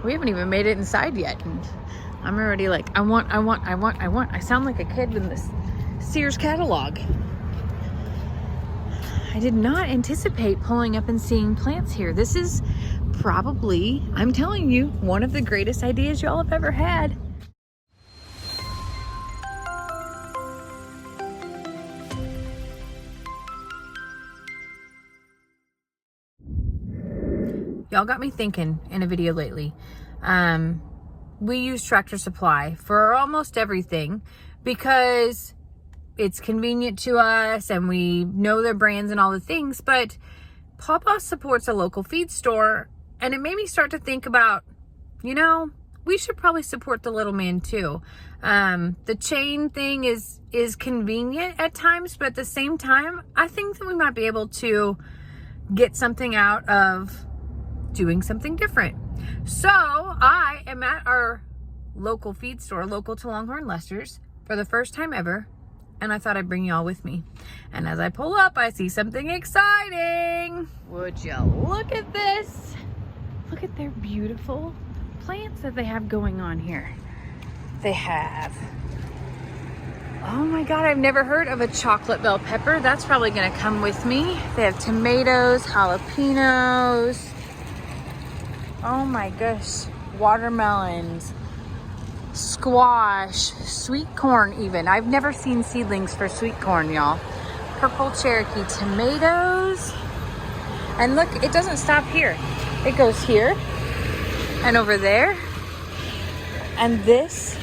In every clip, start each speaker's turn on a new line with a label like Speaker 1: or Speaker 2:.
Speaker 1: We haven't even made it inside yet. And I'm already like, I want. I sound like a kid in this Sears catalog. I did not anticipate pulling up and seeing plants here. This is probably, I'm telling you, one of the greatest ideas y'all have ever had. Y'all got me thinking in a video lately. We use Tractor Supply for almost everything because it's convenient to us and we know their brands and all the things, but Pawpaw supports a local feed store, and it made me start to think about, you know, we should probably support the little man too. The chain thing is convenient at times, but at the same time, I think that we might be able to get something out of doing something different. So I am at our local feed store, local to Longhorn Lester's, for the first time ever, and I thought I'd bring y'all with me. And as I pull up, I see something exciting. Would you look at this? Look at their beautiful plants that they have going on here. They have, oh my God, I've never heard of a chocolate bell pepper. That's probably gonna come with me. They have tomatoes, jalapenos. Oh my gosh, watermelons, squash, sweet corn even. I've never seen seedlings for sweet corn, y'all. Purple Cherokee tomatoes. And look, it doesn't stop here. It goes here and over there. And this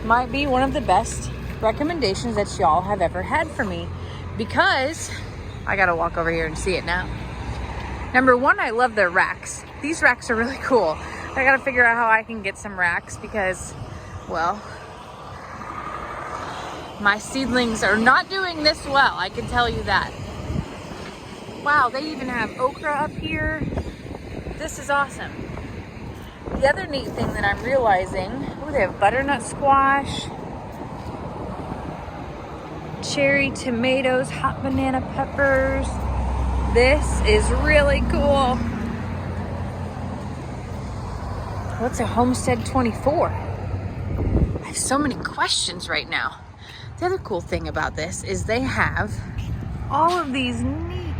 Speaker 1: might be one of the best recommendations that y'all have ever had for me, because I gotta walk over here and see it now. Number one, I love their racks. These racks are really cool. I gotta figure out how I can get some racks because, well, my seedlings are not doing this well, I can tell you that. Wow, they even have okra up here. This is awesome. The other neat thing that I'm realizing, oh, they have butternut squash, cherry tomatoes, hot banana peppers. This is really cool. What's a Homestead 24? I have so many questions right now. The other cool thing about this is they have all of these neat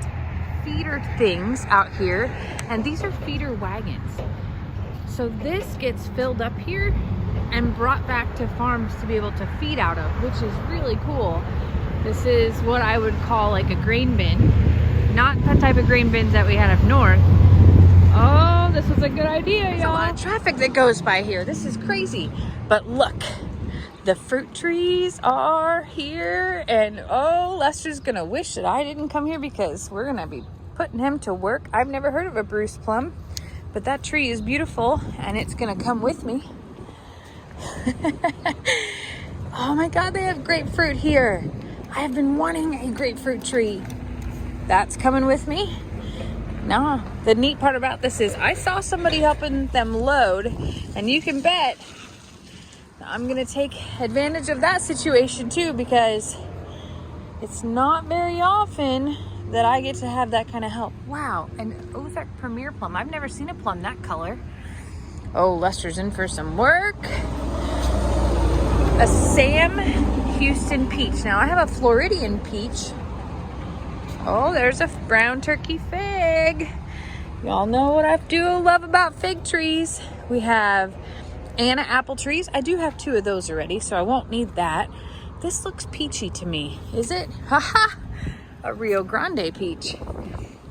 Speaker 1: feeder things out here, and these are feeder wagons. So this gets filled up here and brought back to farms to be able to feed out of, which is really cool. This is what I would call like a grain bin, not the type of grain bins that we had up north. Oh, this was a good idea, y'all. There's a lot of traffic that goes by here. This is crazy. But look, the fruit trees are here, and oh, Lester's gonna wish that I didn't come here because we're gonna be putting him to work. I've never heard of a Bruce plum, but that tree is beautiful and it's gonna come with me. Oh my God, they have grapefruit here. I have been wanting a grapefruit tree. That's coming with me. No, the neat part about this is I saw somebody helping them load, and you can bet I'm gonna take advantage of that situation too, because it's not very often that I get to have that kind of help. Wow, and Ozark Premier plum. I've never seen a plum that color. Oh, Lester's in for some work. A Sam Houston peach. Now I have a Floridian peach. Oh, there's a brown turkey fig. Y'all know what I do love about fig trees. We have Anna apple trees. I do have 2 of those already, so I won't need that. This looks peachy to me. Is it? Haha! A Rio Grande peach.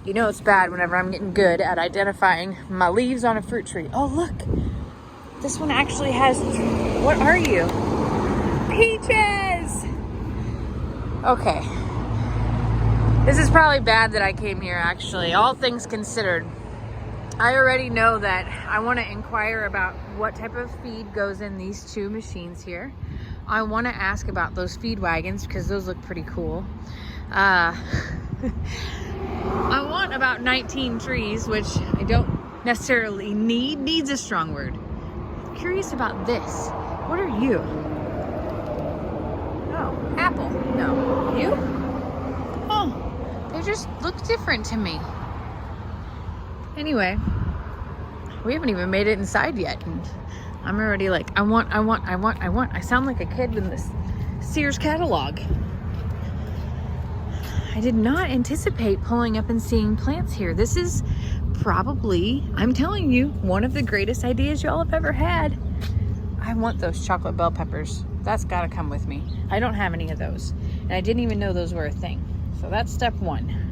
Speaker 1: You know it's bad whenever I'm getting good at identifying my leaves on a fruit tree. Oh, look. This one actually has, what are you? Peaches! Okay. This is probably bad that I came here, actually. All things considered. I already know that I want to inquire about what type of feed goes in these 2 machines here. I want to ask about those feed wagons because those look pretty cool. I want about 19 trees, which I don't necessarily need. Needs a strong word. I'm curious about this. What are you? Oh, apple. No. You? Oh. They just look different to me. Anyway, We haven't even made it inside yet. And I'm already like, I want. I sound like a kid in this Sears catalog. I did not anticipate pulling up and seeing plants here. This is probably, I'm telling you, one of the greatest ideas y'all have ever had. I want those chocolate bell peppers. That's gotta come with me. I don't have any of those. And I didn't even know those were a thing. So that's step one.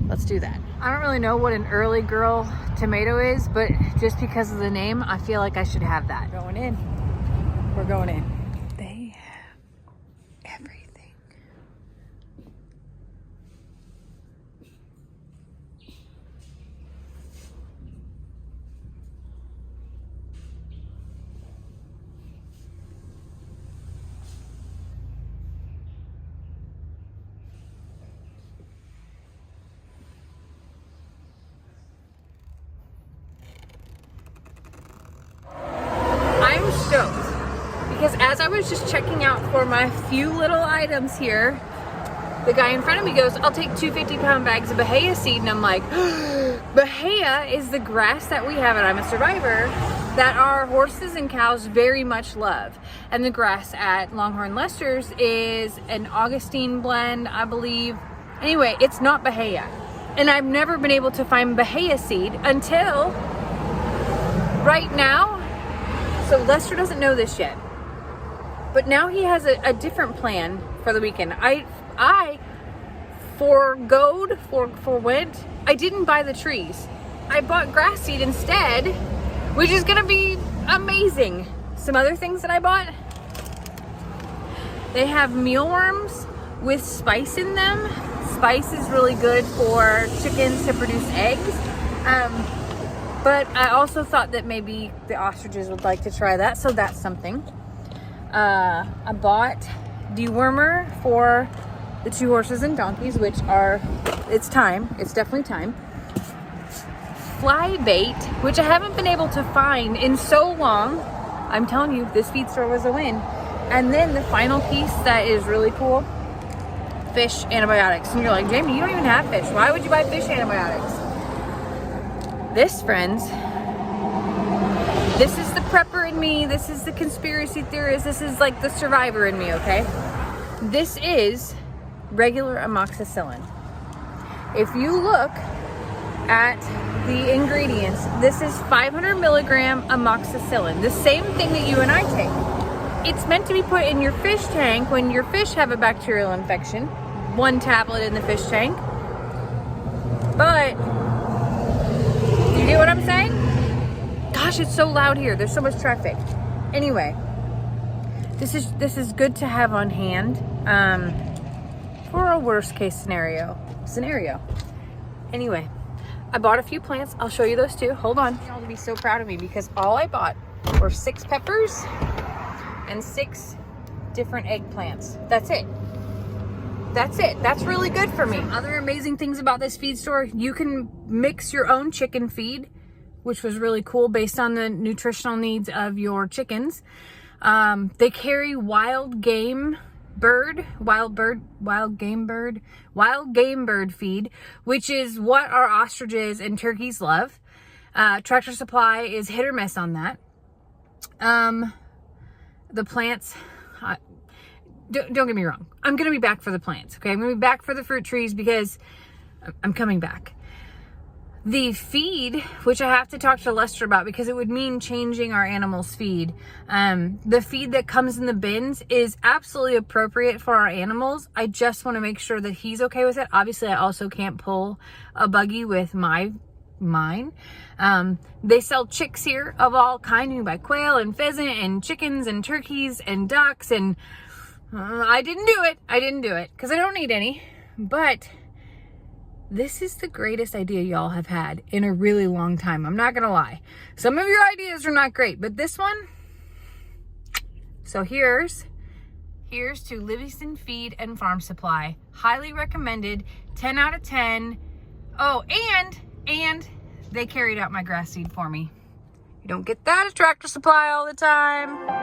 Speaker 1: Let's do that. I don't really know what an early girl tomato is, but just because of the name, I feel like I should have that. Going in. We're going in. They have everything. Because as I was just checking out for my few little items here, the guy in front of me goes, I'll take 2 50-pound bags of Bahia seed. And I'm like, Bahia is the grass that we have, and I'm a survivor, that our horses and cows very much love. And the grass at Longhorn Lester's is an Augustine blend, I believe. Anyway, it's not Bahia. And I've never been able to find Bahia seed until right now. So Lester doesn't know this yet. But now he has a different plan for the weekend. I forwent. I didn't buy the trees. I bought grass seed instead, which is gonna be amazing. Some other things that I bought. They have mealworms with spice in them. Spice is really good for chickens to produce eggs. But I also thought that maybe the ostriches would like to try that, so that's something. I bought dewormer for the 2 horses and donkeys, which are, it's time. It's definitely time. Fly bait, which I haven't been able to find in so long. I'm telling you, this feed store was a win. And then the final piece that is really cool, fish antibiotics. And you're like, Jamie, you don't even have fish. Why would you buy fish antibiotics? This, friends, this is the prepper in me. This is the conspiracy theorist. This is like the survivor in me, okay? This is regular amoxicillin. If you look at the ingredients, this is 500 milligram amoxicillin, the same thing that you and I take. It's meant to be put in your fish tank when your fish have a bacterial infection. 1 tablet in the fish tank. But, you get what I'm saying? Gosh, it's so loud here. There's so much traffic. Anyway, this is good to have on hand for a worst case scenario. Anyway, I bought a few plants. I'll show you those too. Hold on. Y'all will be so proud of me because all I bought were 6 peppers and 6 different eggplants. That's it. That's really good for me. Other amazing things about this feed store, you can mix your own chicken feed, which was really cool based on the nutritional needs of your chickens. They carry wild game bird feed, which is what our ostriches and turkeys love. Tractor Supply is hit or miss on that. The plants, don't get me wrong. I'm going to be back for the plants. Okay. I'm going to be back for the fruit trees because I'm coming back. The feed, which I have to talk to Lester about because it would mean changing our animals' feed. The feed that comes in the bins is absolutely appropriate for our animals. I just want to make sure that he's okay with it. Obviously, I also can't pull a buggy with mine. They sell chicks here of all kinds. You can buy quail and pheasant and chickens and turkeys and ducks. And I didn't do it because I don't need any. But this is the greatest idea y'all have had in a really long time. I'm not going to lie. Some of your ideas are not great, but this one. So here's to Livingston Feed and Farm Supply. Highly recommended. 10 out of 10. Oh, and they carried out my grass seed for me. You don't get that at Tractor Supply all the time.